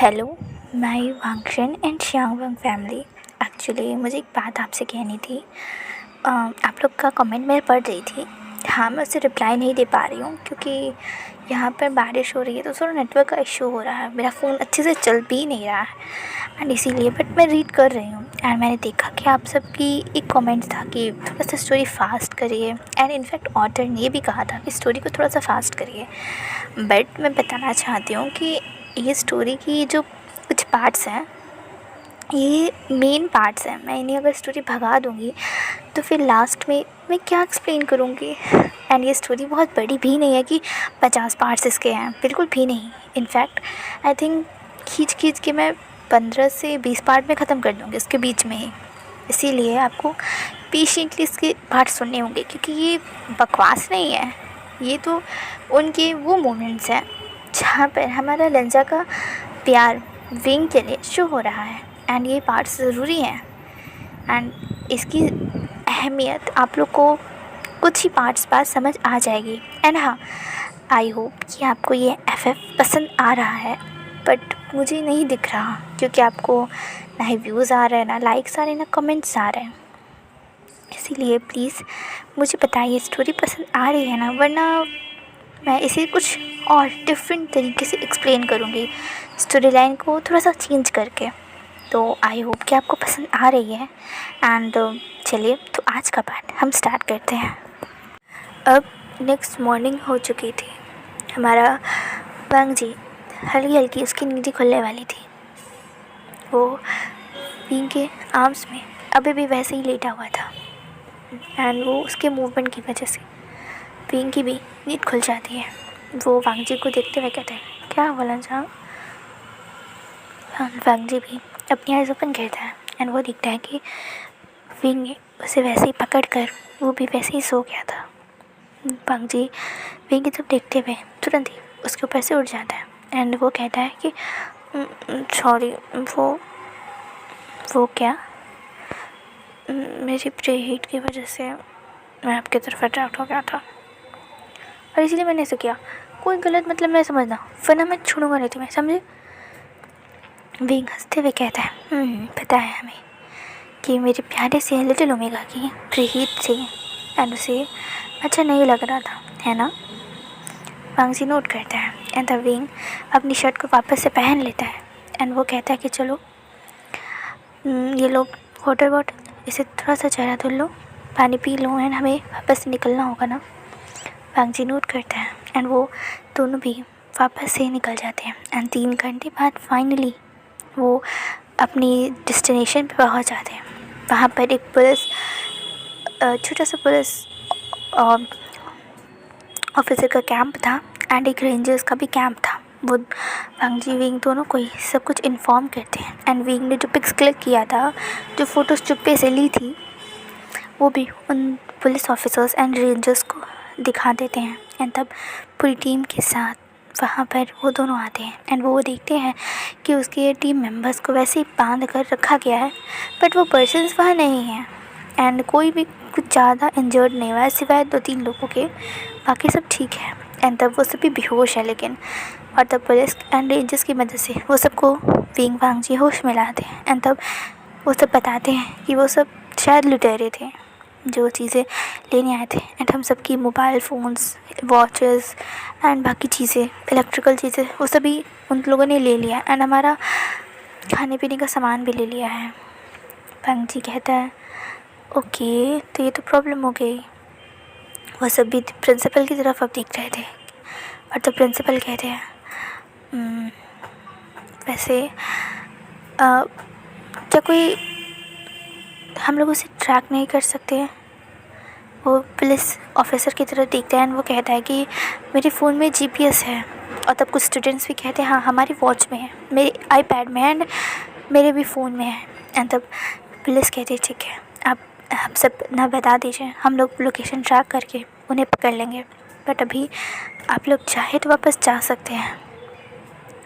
Hello my वांगशन and श्यांगवांग family. Actually मुझे एक बात आपसे कहनी थी। आप लोग का कमेंट मैं पढ़ रही थी। हाँ, मैं उसे रिप्लाई नहीं दे पा रही हूँ क्योंकि यहाँ पर बारिश हो रही है तो थोड़ा नेटवर्क का इशू हो रहा है। मेरा फ़ोन अच्छे से चल भी नहीं रहा है एंड इसीलिए बट मैं रीड कर रही हूँ एंड मैंने देखा कि आप सबकी एक कमेंट था कि थोड़ा सा स्टोरी फास्ट करिए एंड इनफैक्ट ऑथर ने ये भी कहा था कि स्टोरी को थोड़ा सा फास्ट करिए। बट मैं बताना चाहती हूँ कि ये स्टोरी की जो कुछ पार्ट्स हैं ये मेन पार्ट्स हैं। मैं इन्हें अगर स्टोरी भगा दूँगी तो फिर लास्ट में मैं क्या एक्सप्लेन करूँगी। एंड ये स्टोरी बहुत बड़ी भी नहीं है कि 50 पार्ट्स इसके हैं, बिल्कुल भी नहीं। इनफैक्ट आई थिंक खींच के मैं 15 से 20 पार्ट में ख़त्म कर दूँगी इसके बीच में ही। इसीलिए आपको पेशेंटली इसके पार्ट सुनने होंगे क्योंकि ये बकवास नहीं है। ये तो उनके वो मोमेंट्स हैं जहाँ पर हमारा लंजा का प्यार विंग के लिए शो हो रहा है एंड ये पार्ट्स ज़रूरी हैं एंड इसकी अहमियत आप लोग को कुछ ही पार्ट्स बाद समझ आ जाएगी। एंड हाँ, आई होप कि आपको ये FF पसंद आ रहा है बट मुझे नहीं दिख रहा क्योंकि आपको ना ही व्यूज़ आ रहे हैं, ना लाइक्स आ रहे हैं, ना कमेंट्स आ रहे हैं। इसीलिए प्लीज़ मुझे बताइए स्टोरी पसंद आ रही है ना, वरना मैं इसे कुछ और डिफरेंट तरीके से एक्सप्लेन करूँगी, स्टोरी लाइन को थोड़ा सा चेंज करके। तो आई होप कि आपको पसंद आ रही है एंड चलिए तो आज का पार्ट हम स्टार्ट करते हैं। अब नेक्स्ट मॉर्निंग हो चुकी थी। हमारा वांग जी हल्की हल्की उसकी नींद खुलने वाली थी। वो विंग के आर्म्स में अभी भी वैसे ही लेटा हुआ था एंड वो उसके मूवमेंट की वजह से विंग की भी नींद खुल जाती है। वो वांग जी को देखते हुए कहते हैं, क्या बोला जाओ। वांग जी भी अपनी आइज़ ओपन करता है एंड वो दिखता है कि विंग ने उसे वैसे ही पकड़ कर वो भी वैसे ही सो गया था। वांग जी विंग की तरफ देखते हुए तुरंत ही उसके ऊपर से उठ जाता है एंड वो कहता है कि सॉरी, वो क्या, मेरी प्री हीट की वजह से मैं आपकी तरफ अट्रैक्ट हो गया था और इसीलिए मैंने ऐसे किया। कोई गलत मतलब मैं समझना, वरना मैं छोड़ूंगा नहीं तुम्हें, समझे। विंग हंसते हुए कहता है, पता है हमें कि मेरे प्यारे से लिटिल ओमेगा की प्रीहीट थी एंड उसे अच्छा नहीं लग रहा था, है ना। वांग जी नोट करता है एंड द विंग अपनी शर्ट को वापस से पहन लेता है एंड वो कहता है कि चलो ये लो वाटर बॉटल, इसे थोड़ा सा चेहरा धुल लो, पानी पी लो एंड हमें वापस से निकलना होगा ना। वांग जी नोट करता है एंड वो दोनों भी वापस से निकल जाते हैं एंड 3 घंटे बाद फाइनली वो अपनी डेस्टिनेशन पे पहुंच जाते हैं। वहाँ पर एक पुलिस छोटा सा पुलिस ऑफिसर का कैंप था एंड एक रेंजर्स का भी कैंप था। वो वांग जी विंग दोनों को ही सब कुछ इन्फॉर्म करते हैं एंड विंग ने जो पिक्स क्लिक किया था, जो फ़ोटोज़ चुप्पे से ली थी, वो भी उन पुलिस ऑफिसर्स एंड रेंजर्स को दिखा देते हैं एंड तब पूरी टीम के साथ वहाँ पर वो दोनों आते हैं एंड वो देखते हैं कि उसके टीम मेंबर्स को वैसे ही बांध कर रखा गया है बट वो पर्सन्स वहाँ नहीं हैं एंड कोई भी कुछ ज़्यादा इंजर्ड नहीं हुआ है सिवाय 2-3 लोगों के, बाकी सब ठीक है। एंड तब वो सभी बेहोश है लेकिन, और तब पुलिस एंड रेंजर्स की मदद से वो सबको विंग वांग जी होश में लाते हैं एंड तब वो सब बताते हैं कि वो सब शायद लुटेरे थे जो चीज़ें लेने आए थे एंड हम सबकी मोबाइल फ़ोन्स, वॉचेस एंड बाकी चीज़ें, इलेक्ट्रिकल चीज़ें, वो सभी उन लोगों ने ले लिया एंड हमारा खाने पीने का सामान भी ले लिया है। वांग जी कहता है, ओके तो ये तो प्रॉब्लम हो गई। वो सब भी प्रिंसिपल की तरफ अब देख रहे थे और तो प्रिंसिपल कहते हैं, वैसे क्या कोई हम लोग उसे ट्रैक नहीं कर सकते हैं। वो पुलिस ऑफिसर की तरफ देखता है एंड वो कहता है कि मेरे फ़ोन में GPS है। और तब कुछ स्टूडेंट्स भी कहते हैं, हाँ हमारी वॉच में है, मेरे आईपैड में है एंड मेरे भी फ़ोन में है। एंड तब पुलिस कहती है, ठीक है आप सब ना बता दीजिए, हम लोग लोकेशन ट्रैक करके उन्हें पकड़ लेंगे, बट अभी आप लोग चाहे तो वापस जा सकते हैं।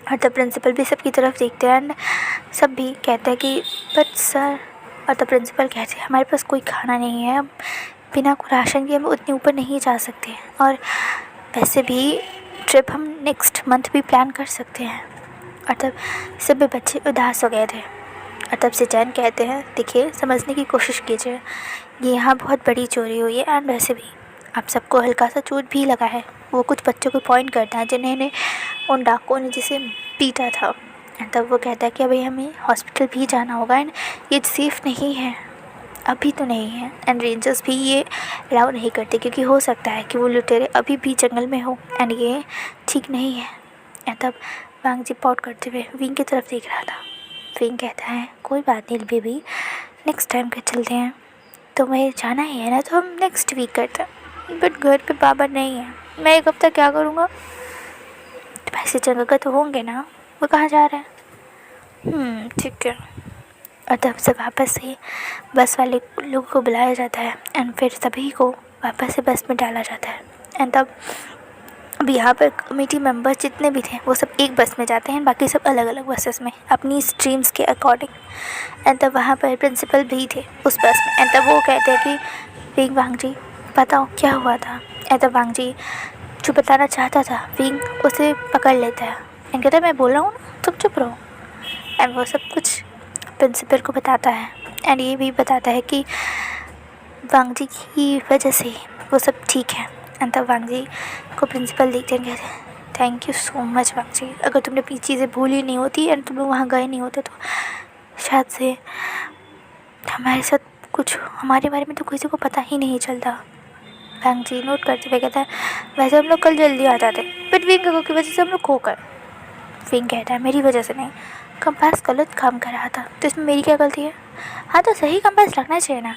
और तब प्रिंसिपल भी सबकी तरफ देखते हैं एंड सब भी कहते हैं कि बट सर, और तब प्रिंसिपल कहते हैं हमारे पास कोई खाना नहीं है, बिना राशन के हम उतने ऊपर नहीं जा सकते और वैसे भी ट्रिप हम नेक्स्ट मंथ भी प्लान कर सकते हैं। और तब सभी बच्चे उदास हो गए थे। और तब सिचैन कहते हैं, देखिए समझने की कोशिश कीजिए, ये यहाँ बहुत बड़ी चोरी हुई है एंड वैसे भी आप सबको हल्का सा चोट भी लगा है। वो कुछ बच्चों को पॉइंट करता है जिन्हें उन डाकुओं ने जिसे पीटा था। एंड तब वो कहता है कि अभी हमें हॉस्पिटल भी जाना होगा एंड ये सेफ़ नहीं है, अभी तो नहीं है। एंड रेंजर्स भी ये अलाउ नहीं करते क्योंकि हो सकता है कि वो लुटेरे अभी भी जंगल में हो एंड ये ठीक नहीं है। एंड तब वांग जी पॉट करते हुए विंग की तरफ देख रहा था। विंग कहता है, कोई बात नहीं बेबी, नेक्स्ट टाइम के चलते हैं, तुम्हें जाना ही है ना तो हम नेक्स्ट वीक करते हैं। बट घर पे बाबा नहीं है, मैं एक हफ्ता क्या करूँगा। पैसे जगह तो होंगे ना, वो कहाँ जा रहे हैं? ठीक है। और तब से वापस से बस वाले लोगों को बुलाया जाता है एंड फिर सभी को वापस से बस में डाला जाता है। एंड तब अब यहाँ पर कमेटी मेंबर्स जितने भी थे वो सब एक बस में जाते हैं, बाकी सब अलग अलग बसेस में अपनी स्ट्रीम्स के अकॉर्डिंग। एंड तब वहाँ पर प्रिंसिपल भी थे उस बस में। एंड तब वो कहते हैं कि विंग वांग जी बताओ क्या हुआ था। एंड तब वांग जी जो बताना चाहता था विंग उसे पकड़ लेता है एंड कहता है, मैं बोल रहा हूँ तुम चुप रहो। एंड वो सब कुछ प्रिंसिपल को बताता है एंड ये भी बताता है कि वांग जी की वजह से वो सब ठीक है। एंड तब वांग जी को प्रिंसिपल देखते हैं, कहते हैं, थैंक यू सो मच वांग जी, अगर तुमने अपनी चीज़ें भूली नहीं होती एंड तुम लोग वहाँ गए नहीं होते तो शायद से हमारे साथ कुछ हमारे बारे में तो किसी को पता ही नहीं चलता। वांग जी नोट करते हुए कहता है, वैसे हम लोग कल जल्दी आ जाते बट विंग की वजह से हम लोग खो गए। विंग कहता है, मेरी वजह से नहीं, कंपास गलत काम कर रहा था तो इसमें मेरी क्या गलती है? हाँ तो सही कंपास रखना चाहिए ना।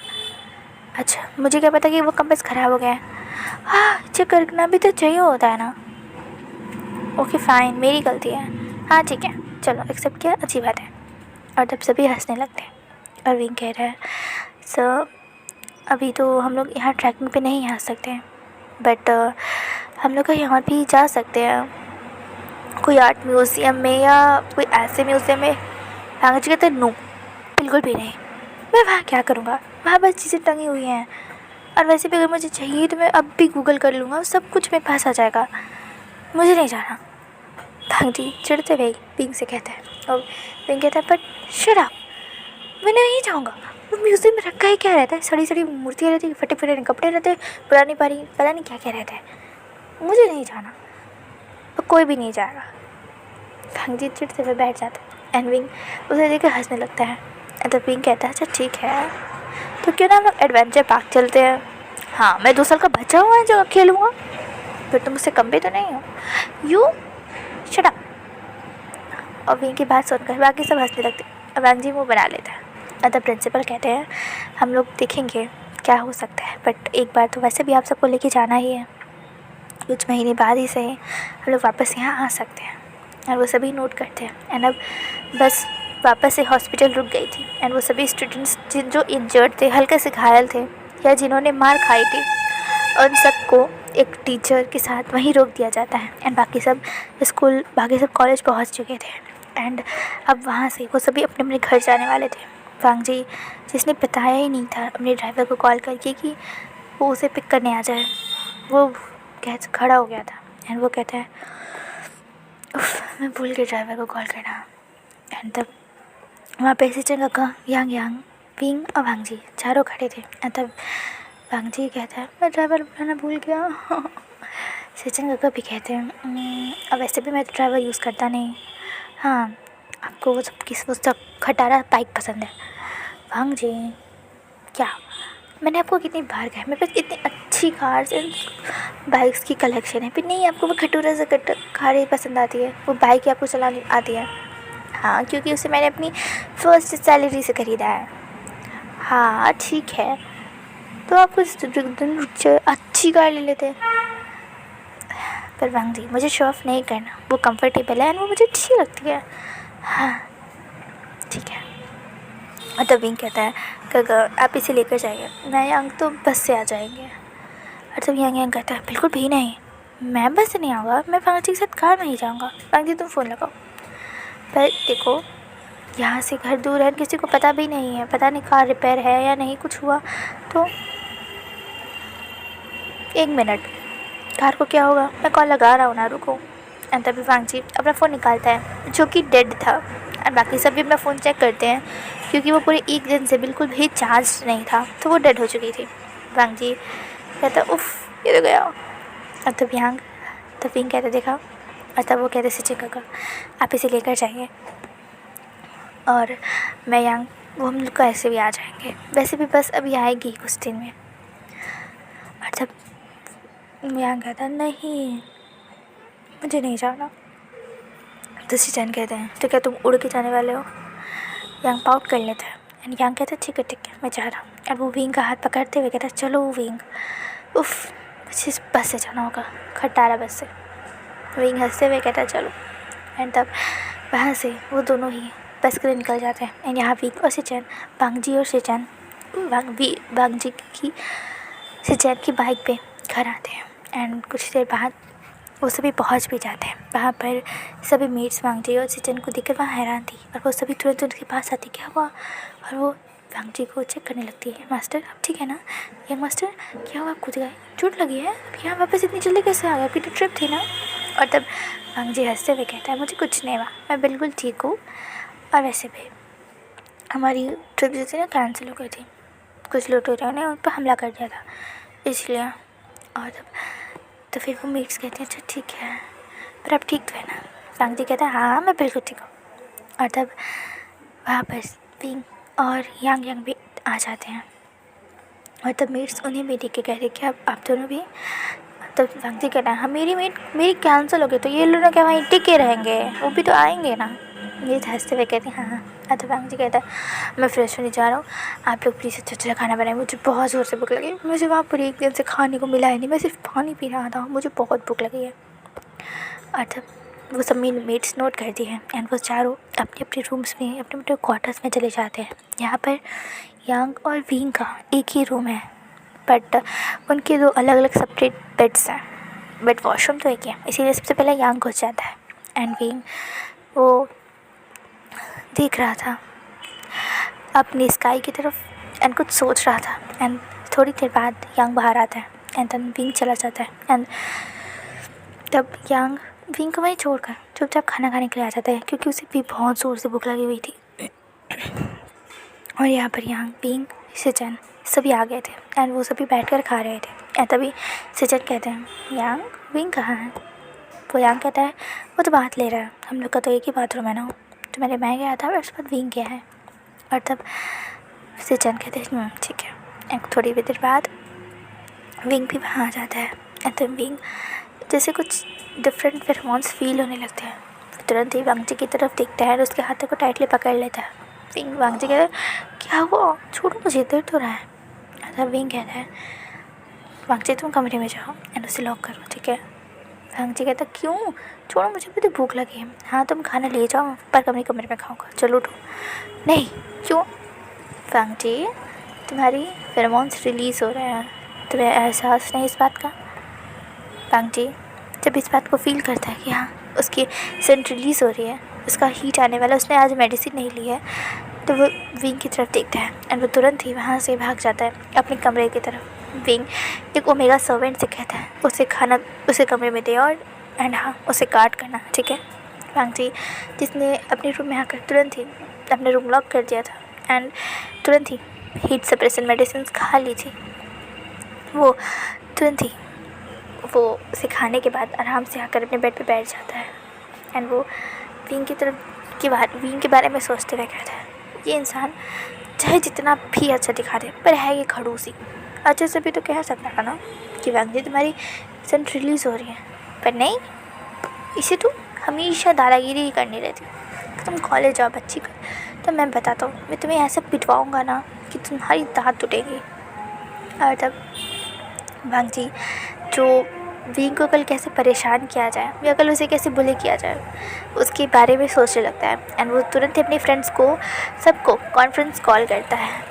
अच्छा मुझे क्या पता कि वो कंपास ख़राब हो गया है। हाँ चेक करना भी तो चाहिए होता है ना। ओके फ़ाइन, मेरी गलती है। हाँ ठीक है, चलो एक्सेप्ट किया, अच्छी बात है। और तब सभी हंसने लगते हैं और विंग कह रहा है, सर अभी तो हम लोग यहाँ ट्रैकिंग पे नहीं आ सकते हैं बट हम लोग कहीं और भी जा सकते हैं, कोई आर्ट म्यूज़ियम में या कोई ऐसे म्यूज़ियम में। वांग जी कहते हैं, नो बिल्कुल भी नहीं, मैं वहाँ क्या करूँगा, वहाँ बस चीज़ें टंगी हुई हैं और वैसे भी अगर मुझे चाहिए तो मैं अब भी गूगल कर लूँगा, सब कुछ मेरे पास आ जाएगा, मुझे नहीं जाना। वांग जी चिढ़ते हुए विंग से कहते हैं और विंग कहता है, बट शट अप, मैं नहीं जाऊँगा। वो म्यूज़ियम में रखा ही क्या रहता है, सड़ी सड़ी मूर्तियाँ रहती है, फटे फटे कपड़े रहते हैं, पुरानी पारी पता नहीं क्या क्या रहता है, मुझे नहीं जाना, तो कोई भी नहीं जाएगा। वांग जी चिढ़ते हुए बैठ जाता है एंड विंग उसे देख कर हंसने लगता है। तो विंग कहता है, अच्छा ठीक है तो क्यों ना हम लोग एडवेंचर पार्क चलते हैं। हाँ मैं 2 साल का बच्चा हुआ है जो खेलूँगा, फिर तुम मुझसे कम भी तो नहीं हो। You shut up. और विंग की बात सुनकर बाकी सब हंसने लगते हैं। वांग जी मुँह बना लेता है। तब प्रिंसिपल कहते हैं, हम लोग देखेंगे क्या हो सकता है बट एक बार तो वैसे भी आप सबको लेके जाना ही है, कुछ महीने बाद ही से हम लोग वापस यहाँ आ सकते हैं। और वो सभी नोट करते हैं एंड अब बस वापस से हॉस्पिटल रुक गई थी एंड वो सभी स्टूडेंट्स जो इंजर्ड थे, हल्के से घायल थे या जिन्होंने मार खाई थी, उन सबको एक टीचर के साथ वहीं रोक दिया जाता है। एंड बाकी सब कॉलेज पहुंच चुके थे एंड अब वहाँ से वो सभी अपने अपने घर जाने वाले थे। वांग जी जिसने बताया ही नहीं था अपने ड्राइवर को कॉल करके कि वो उसे पिक करने आ जाए, वो खड़ा हो गया था एंड वो कहता है, मैं भूल गई ड्राइवर को कॉल करना। एंड तब वहाँ पे सिचैन काका, यांग यांग, विंग और वांग जी चारों खड़े थे। एंड तब वांग जी कहता है, मैं ड्राइवर बुलाना भूल गया। सिचैन काका भी कहते हैं, अब वैसे भी मैं तो ड्राइवर यूज़ करता नहीं। हाँ आपको वो सब खटारा बाइक पसंद है। वांग जी क्या, मैंने आपको कितनी बार कहा मेरे पास इतनी अच्छी कार्स एंड बाइक्स की कलेक्शन है, फिर नहीं आपको वो खटूरा से कारें पसंद आती है, वो बाइक आपको चलानी आती है। हाँ क्योंकि उसे मैंने अपनी फर्स्ट सैलरी से ख़रीदा है। हाँ ठीक है तो आप कुछ अच्छी कार ले लेते। पर वांग जी मुझे शो ऑफ नहीं करना, वो कंफर्टेबल है एंड वो मुझे अच्छी लगती है। हाँ ठीक है। और तब विंग कहता है, काका आप इसे लेकर जाइए, मैं यांग तो बस से आ जाएंगे। और तब यांग कहता है, बिल्कुल भी नहीं, मैं बस से नहीं आऊँगा, मैं वांग जी के साथ कार में ही जाऊँगा। वांग जी तुम फ़ोन लगाओ। पर देखो यहाँ से घर दूर है, किसी को पता भी नहीं है, पता नहीं कार रिपेयर है या नहीं, कुछ हुआ तो 1 मिनट, कार को क्या होगा, मैं कॉल लगा रहा हूँ ना, रुको। एंड तभी वांगजी अपना फ़ोन निकालता है जो कि डेड था। और बाकी सब भी अपना फ़ोन चेक करते हैं क्योंकि वो पूरे 1 दिन से बिल्कुल भी चार्ज नहीं था, तो वो डेड हो चुकी थी। वांगजी कहता उफ़ ये तो गया। और तब यांग तब विंग कहते देखा, और तब वो कहते सिचिन काका आप इसे लेकर जाइए और मैं यांग वो हम लोग को ऐसे भी आ जाएंगे, वैसे भी बस अभी आएगी कुछ दिन में। और तब यांग कहता नहीं मुझे नहीं जाना। तो सिचिन कहते हैं तो क्या तुम उड़ के जाने वाले हो? यांग पाउट कर लेता है एंड यांग कहता है ठीक है मैं जा रहा हूँ। और वो विंग का हाथ पकड़ते हुए कहता चलो विंग। उफ़ मुझे इस बस से जाना होगा, खटारा बस से। विंग हंसते हुए कहता चलो। एंड तब वहाँ से वो दोनों ही बस के लिए निकल जाते हैं। एंड यहाँ विंग और सिचिन वांगजी और सिचिन वांगजी की सिचिन की बाइक पे घर आते हैं। एंड कुछ देर बाद वो सभी पहुंच भी जाते हैं। वहाँ पर सभी मेट्स वांगजी और सिचिन को देखकर वहाँ हैरान थी और वो सभी तुरंत उनके पास आती क्या हुआ, और वो वांगजी को चेक करने लगती है। मास्टर आप ठीक है ना? यंग मास्टर क्या हुआ, आप कूद गए, चोट लगी है? अब यहाँ वापस इतनी जल्दी कैसे आ गए, आपकी तो ट्रिप थी ना? और तब वांगजी हंसते हुए कहता है मुझे कुछ नहीं हुआ, मैं बिल्कुल ठीक हूँ। और वैसे भी हमारी ट्रिप जो थी ना कैंसिल हो गई थी, कुछ लुटेरों ने उन पर हमला कर दिया था इसलिए। और तब तो फिर वो मेट्स कहते हैं अच्छा ठीक है पर आप ठीक तो है ना? वांगजी कहता है हाँ मैं बिल्कुल ठीक हूँ। और तब वहाँ पर विंग और यांग भी आ जाते हैं। और तब मेट्स उन्हें भी देख के कहते हैं कि आप दोनों भी। तब वांगजी कहता है हाँ मेरी कैंसिल हो गई तो ये लोग क्या वहीं टिके रहेंगे, वो भी तो आएंगे ना? ये हंसते हुए कहते हैं हाँ। तो वांगजी कहता है मैं फ्रेश होने जा रहा हूँ, आप लोग प्लीज़ अच्छा खाना बनाए, मुझे बहुत ज़ोर से भूख लगी, मुझे वहाँ पर 1 दिन से खाने को मिला है नहीं, मैं सिर्फ पानी पी रहा था, मुझे बहुत भूख लगी है। और तब वो सब मेट्स नोट करती हैं एंड वो चारों अपने अपने रूम्स में अपने अपने क्वार्टर्स में चले जाते हैं। यहाँ पर यांग और विंग का एक ही रूम है बट उनके 2 अलग अलग सेपरेट बेड्स हैं, बट वॉशरूम तो एक ही है। इसीलिए सबसे पहले यांग घुस जाता है एंड विंग वो देख रहा था अपनी स्काई की तरफ एंड कुछ सोच रहा था। एंड थोड़ी देर बाद यांग बाहर आता है एंड तब विंग चला जाता है। एंड तब यांग विंग को वहीं छोड़कर चुपचाप खाना खाने के लिए आ जाता है क्योंकि उसे भी बहुत ज़ोर से भूख लगी हुई थी। और यहाँ पर यांग विंग सिचिन सभी आ गए थे एंड वो सभी बैठकर खा रहे थे। एंड तभी सिचिन कहते हैं यांग विंग कहाँ है? वो यांग कहता है वो तो बात ले रहा है, हम लोग का तो एक ही बाथरूम है ना, तो मैं गया था और उसके बाद विंग गया है। और तब सिचिन कहते हैं ठीक है। एंड थोड़ी देर बाद विंग भी वहाँ आ जाता है एंड तब विंग जैसे कुछ डिफरेंट फेरोमोन्स फील होने लगते हैं, तुरंत ही वांगजी की तरफ देखता है और उसके हाथों को टाइटली पकड़ लेता है। विंग वांगजी कहता है क्या हुआ, छोड़ो मुझे, दर्द हो रहा है। तब विंग कहता है वांगजी तुम कमरे में जाओ एंड उसे लॉक करो ठीक है? वांगजी कहता क्यों, छोड़ो मुझे, भी तो भूख लगी है। हाँ तुम खाना ले जाओ पर कमरे में खाऊंगा, चलो उठो। नहीं क्यों? वांगजी तुम्हारी फेरोमोन्स रिलीज़ हो रहे हैं, तुम्हें एहसास नहीं इस बात का? वांगजी जब इस बात को फील करता है कि हाँ उसकी सेंट रिलीज़ हो रही है, उसका हीट आने वाला, उसने आज मेडिसिन नहीं ली है, तो वो विंग की तरफ देखता है एंड वो तुरंत ही वहाँ से भाग जाता है अपने कमरे की तरफ। विंग एक ओमेगा सर्वेंट से कहता है उसे खाना उसे कमरे में दे और एंड हाँ उसे गार्ड करना ठीक है? वांगजी जिसने अपने रूम में आकर तुरंत ही अपने रूम लॉक कर दिया था एंड तुरंत ही हीट सप्रेशन मेडिसिन खा ली थी, वो तुरंत ही वो उसे खाने के बाद आराम से आकर अपने बेड पे बैठ जाता है। एंड वो विंग के बारे में सोचते हुए कहता है ये इंसान चाहे जितना भी अच्छा दिखा दे पर है ये खड़ूसी। अच्छे से भी तो कह सकता था ना कि वांगजी तुम्हारी सेंट रिलीज़ हो रही है, पर नहीं, इसे तो हमेशा दादागिरी ही करनी रहती। तुम कॉलेज जाओ बच्ची कर, तो मैं बताता हूँ, मैं तुम्हें ऐसा पिटवाऊँगा ना कि तुम्हारी दांत टूटेगी। और तब वांगजी जो विंग को कल कैसे परेशान किया जाए या कल उसे कैसे बुले किया जाए उसके बारे में सोचने लगता है। एंड वो तुरंत ही अपने फ्रेंड्स को सबको कॉन्फ्रेंस कॉल करता है।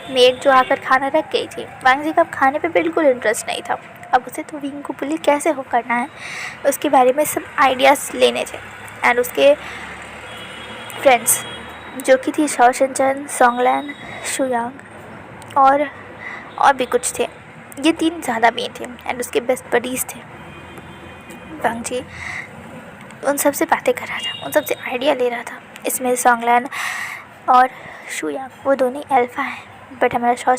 मेड जो आकर खाना रख गई थी, वांगजी का अब खाने पे बिल्कुल इंटरेस्ट नहीं था, अब उसे तो विंग को बुली कैसे हो करना है उसके बारे में सब आइडियाज़ लेने थे। एंड उसके फ्रेंड्स जो कि थी शाओ शिनचैन, सॉन्गलैन, शुयांग और भी कुछ थे, ये 3 ज़्यादा मेन थे एंड उसके बेस्ट बडीज़ थे। वांगजी उन सब से बातें कर रहा था, उन सब से आइडिया ले रहा था। इसमें सॉन्गलैन और शुयांग वो दोनों अल्फ़ा हैं, बट हमारा सॉ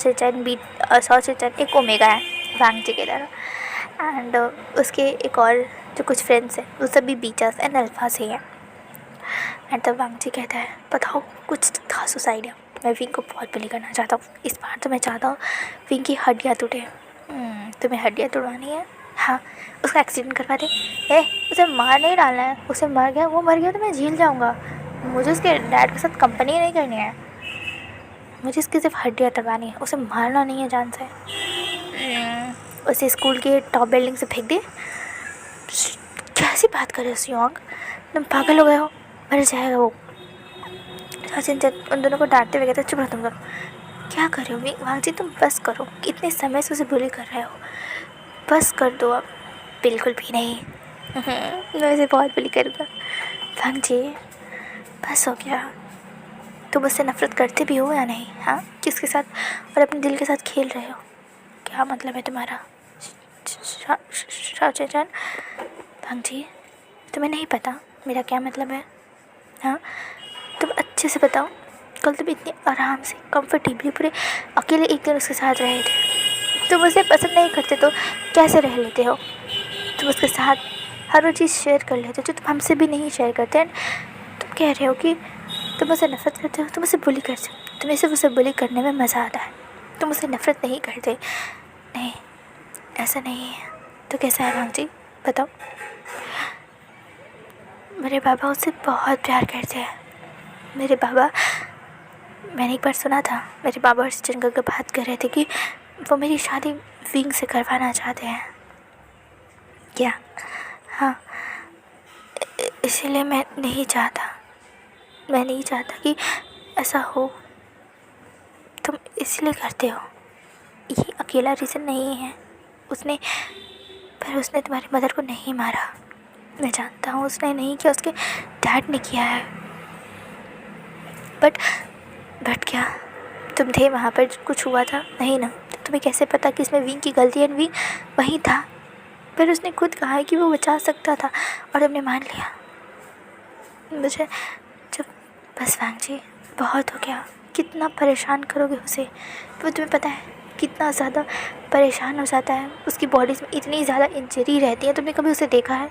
एक ओमेगा है वांगजी की तरह। एंड उसके एक और जो कुछ फ्रेंड्स हैं वो सब भी बीटास एंड अल्फ़ास ही हैं। एंड तब वांगजी कहता है बताओ कुछ खास उस आइडिया। मैं विंग को बहुत बली करना चाहता हूँ इस बार, तो मैं चाहता हूँ विंग की हड्डियाँ टूटे। तुम्हें हड्डियाँ तोड़वानी है? हाँ, उसका एक्सीडेंट करवा दे। उसे मार नहीं डालना है, उसे मर गया, वो मर गया तो मैं झेल जाऊँगा। मुझे उसके डैड के साथ कंपनी नहीं करनी है, मुझे इसकी सिर्फ हड्डियाँ तोड़वानी है, उसे मारना नहीं है जान से। उसे स्कूल के टॉप बिल्डिंग से फेंक दे। कैसी बात कर रहे हो सुयांग, तुम पागल हो गए हो, मर जाएगा वो। सचिन उन दोनों को डांटते हुए कहते चुप रहो तुम लोग। क्या कर रहे हो वांगजी, तुम बस करो, इतने समय से उसे बुली कर रहे हो, बस कर दो अब। बिल्कुल भी नहीं, मैं उसे बहुत बुली करूँगा। वांगजी बस हो गया, तुम उससे नफ़रत करते भी हो या नहीं? हाँ, किसके साथ और अपने दिल के साथ खेल रहे हो, क्या मतलब है तुम्हारा? शाओ वांगजी तुम्हें नहीं पता मेरा क्या मतलब है? हाँ, तुम अच्छे से बताओ। कल तुम इतने आराम से कंफर्टेबली पूरे अकेले एक दिन उसके साथ रहे थे। तुम उसे पसंद नहीं करते तो कैसे रह लेते हो? तुम उसके साथ हर वो चीज़ शेयर कर लेते हो जो तुम हमसे भी नहीं शेयर करते। एंड तुम कह रहे हो कि तुम उसे नफ़रत करते हो, तुम उसे बुली करते हो, तुम्हें सिर्फ उसे बुली करने में मज़ा आता है, तुम उसे नफ़रत नहीं करते। नहीं, ऐसा नहीं है। तो कैसा है वांगजी, बताओ। मेरे पापा उससे बहुत प्यार करते हैं। मेरे पापा, मैंने एक बार सुना था, मेरे पापा और सचिन का बात कर रहे थे कि वो मेरी शादी विंग से करवाना चाहते हैं। क्या? हाँ, इसीलिए मैं नहीं चाहता कि ऐसा हो। तुम इसलिए करते हो, ये अकेला रीज़न नहीं है। उसने तुम्हारी मदर को नहीं मारा, मैं जानता हूँ उसने नहीं किया, उसके डैड ने किया है। बट क्या तुम थे वहाँ पर जब कुछ हुआ था? नहीं ना, तो तुम्हें कैसे पता कि इसमें विंग की गलती है? विंग वहीं था, पर उसने खुद कहा है कि वो बचा सकता था और तुमने मान लिया। मुझे जब बस वांगजी बहुत हो गया, कितना परेशान करोगे उसे? वो तुम्हें पता है कितना ज़्यादा परेशान हो जाता है, उसकी बॉडीज़ में इतनी ज़्यादा इंजरी रहती है। तुमने कभी उसे देखा है?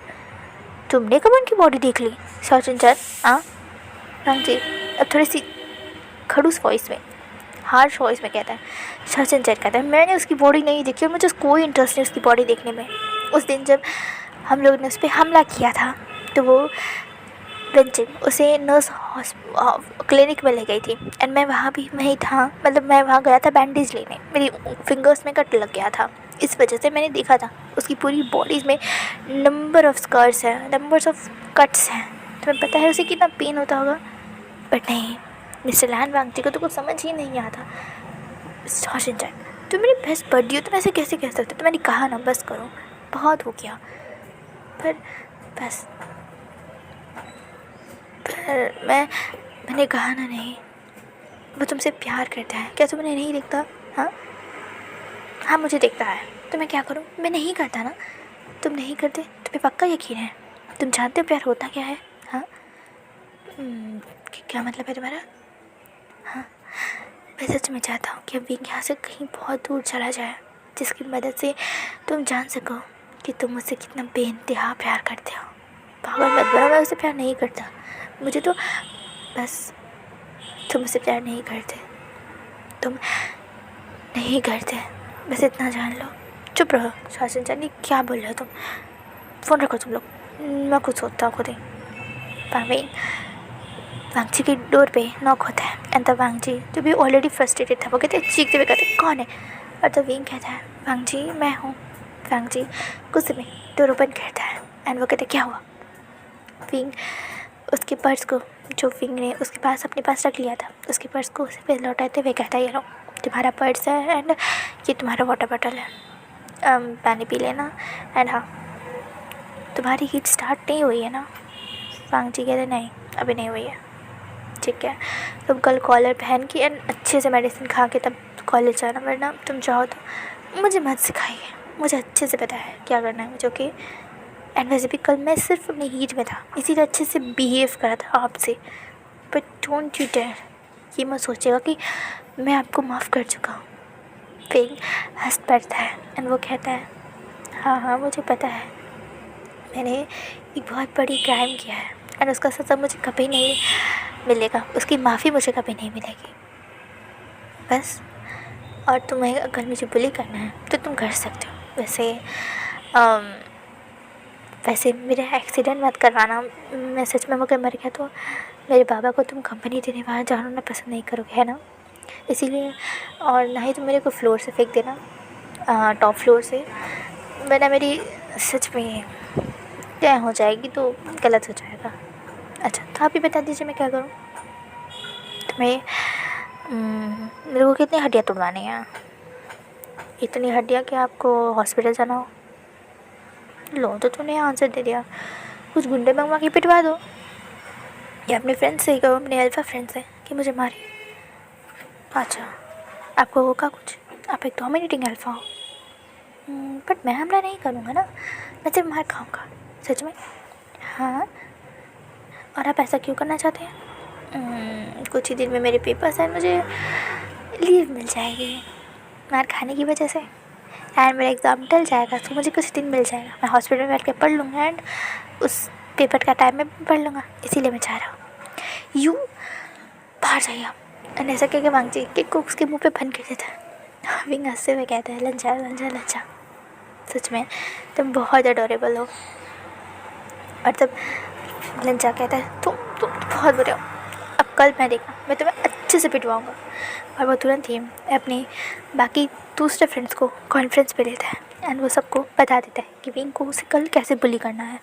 तुमने कभी उनकी बॉडी देख ली? सचिन हाँ वांगजी अब थोड़ी सी खड़ूस वॉइस में, हार्श वॉइस में कहता है। सचिन कहता है मैंने उसकी बॉडी नहीं देखी और मुझे कोई इंटरेस्ट नहीं उसकी बॉडी देखने में। उस दिन जब हम लोग ने उस पर हमला किया था तो वो विंचिंग उसे नर्स क्लिनिक में ले गई थी एंड मैं वहाँ भी वहीं था, मतलब मैं वहाँ गया था बैंडेज लेने, मेरी फिंगर्स में कट लग गया था। इस वजह से मैंने देखा था उसकी पूरी बॉडीज़ में नंबर ऑफ़ स्कर्स हैं, नंबर्स ऑफ़ कट्स हैं। तुम्हें पता है उसे कितना पेन होता होगा? बट नहीं, मिस्टर लैन वांगजी को तो कुछ समझ ही नहीं आता। सचिन तुम मेरी बेस्ट बड्डी हो, तुम ऐसे कैसे कह सकते हो? तो मैंने कहा ना बस करो, बहुत हो गया। पर बस मैंने कहा ना नहीं, वो तुमसे प्यार करता है, क्या तुमने नहीं देखता? हाँ मुझे देखता है, तो मैं क्या करूँ? मैं नहीं करता ना। तुम नहीं करते, तुम्हें पक्का यकीन है? तुम जानते हो प्यार होता क्या है? हाँ क्या मतलब है तुम्हारा? हाँ, मैं सच में चाहता हूँ कि अब विंग यहाँ से कहीं बहुत दूर चला जाए, जिसकी मदद से तुम जान सको कि तुम मुझसे कितना बेइंतहा प्यार करते हो। पागल मत बनो, मैं उससे प्यार नहीं करता। मुझे तो बस तुम उससे प्यार नहीं करते, तुम नहीं करते, बस इतना जान लो। चुप रहो शासन जानी, क्या बोल रहे हो तुम? फ़ोन रखो तुम लोग, मैं कुछ सोचता हूँ खुद ही। वांगजी की डोर पे नॉक होता है एंड तब वांगजी जो भी ऑलरेडी फ्रस्ट्रेटेड था वो कहते चीखते हुए कहते कौन है? और तब विंग कहता है वांगजी मैं हूँ। वांगजी गुस्से में डोर ओपन करता है एंड वो कहते क्या हुआ? विंग उसके पर्स को, जो विंग ने उसके पास अपने पास रख लिया था, उसके पर्स को उसे फिर लौटाते हुए कहता है ये लो तुम्हारा पर्स है एंड ये तुम्हारा वाटर बॉटल है, पानी पी लेना। एंड हाँ, तुम्हारी हीट स्टार्ट नहीं हुई है ना? वांगजी कहते नहीं अभी नहीं हुई है। ठीक है, तुम कल कॉलर पहन के एंड अच्छे से मेडिसिन खा के तब कॉलेज जाना, वरना तुम चाहो तो मुझे मत सिखाइए, मुझे अच्छे से पता है क्या करना है मुझे। ओके एंड वैसे भी कल मैं सिर्फ अपनी हीट में था, इसीलिए अच्छे से बिहेव करा था आपसे। बट डोंट यू डेयर ये मत सोचिएगा कि मैं आपको माफ़ कर चुका हूँ। फिर हंस पड़ता है एंड वो कहता है, हाँ हाँ मुझे पता है, मैंने एक बहुत बड़ी क्राइम किया है एंड उसका सज़ा मुझे कभी नहीं मिलेगा, उसकी माफ़ी मुझे कभी नहीं मिलेगी बस। और तुम्हें अगर मुझे बुली करना है तो तुम कर सकते हो। वैसे मेरा एक्सीडेंट मत करवाना, मैं सच में अगर मर गया तो मेरे बाबा को तुम कंपनी देने वहाँ जाना पसंद नहीं करोगे, है ना? इसीलिए, और ना ही तुम मेरे को फ्लोर से फेंक देना, टॉप फ्लोर से, वरना मेरी सच में क्या हो जाएगी तो गलत हो जाएगा। अच्छा तो आप ही बता दीजिए मैं क्या करूँ? तुम्हें मेरे को कितनी हड्डियाँ तोड़वानी हैं? इतनी हड्डियाँ कि आपको हॉस्पिटल जाना हो? लो तो तूने आंसर दे दिया, कुछ गुंडे मंगवा के पिटवा दो, या अपने फ्रेंड से ही कहो, अपने अल्फ़ा फ्रेंड से कि मुझे मारे। अच्छा आपको होगा कुछ, आप एक डोमिनेटिंग अल्फ़ा हो। बट मैं हमला नहीं करूँगा ना, मैं सिर्फ मार खाऊँगा। सच में? हाँ। और आप ऐसा क्यों करना चाहते हैं? कुछ ही दिन में मेरे पेपर्स हैं, मुझे लीव मिल जाएगी मार खाने की वजह से, एंड मेरा एग्ज़ाम टल जाएगा तो मुझे कुछ दिन मिल जाएगा, मैं हॉस्पिटल में बैठ के पढ़ लूँगा एंड उस पेपर का टाइम में पढ़ लूँगा। इसीलिए मैं चाह रहा हूँ यूँ बाहर जाइए आप। एंड ऐसा कह के मांग जी कि को उसके मुँह पे बंद कर देता है। विंग हंसते हुए कहता है, लंजा लंजा लंजा। सच में तुम बहुत अडोरेबल हो। और तब लंजा कहता है, तुम बहुत बुरे हो, अब कल मैं देखा, मैं तुम्हें अच्छे से पिटवाऊँगा। और वो तुरंत ही अपने बाकी दूसरे फ्रेंड्स को कॉन्फ्रेंस पे लेता है एंड वो सबको बता देता है कि विंग को उसे कल कैसे बुली करना है।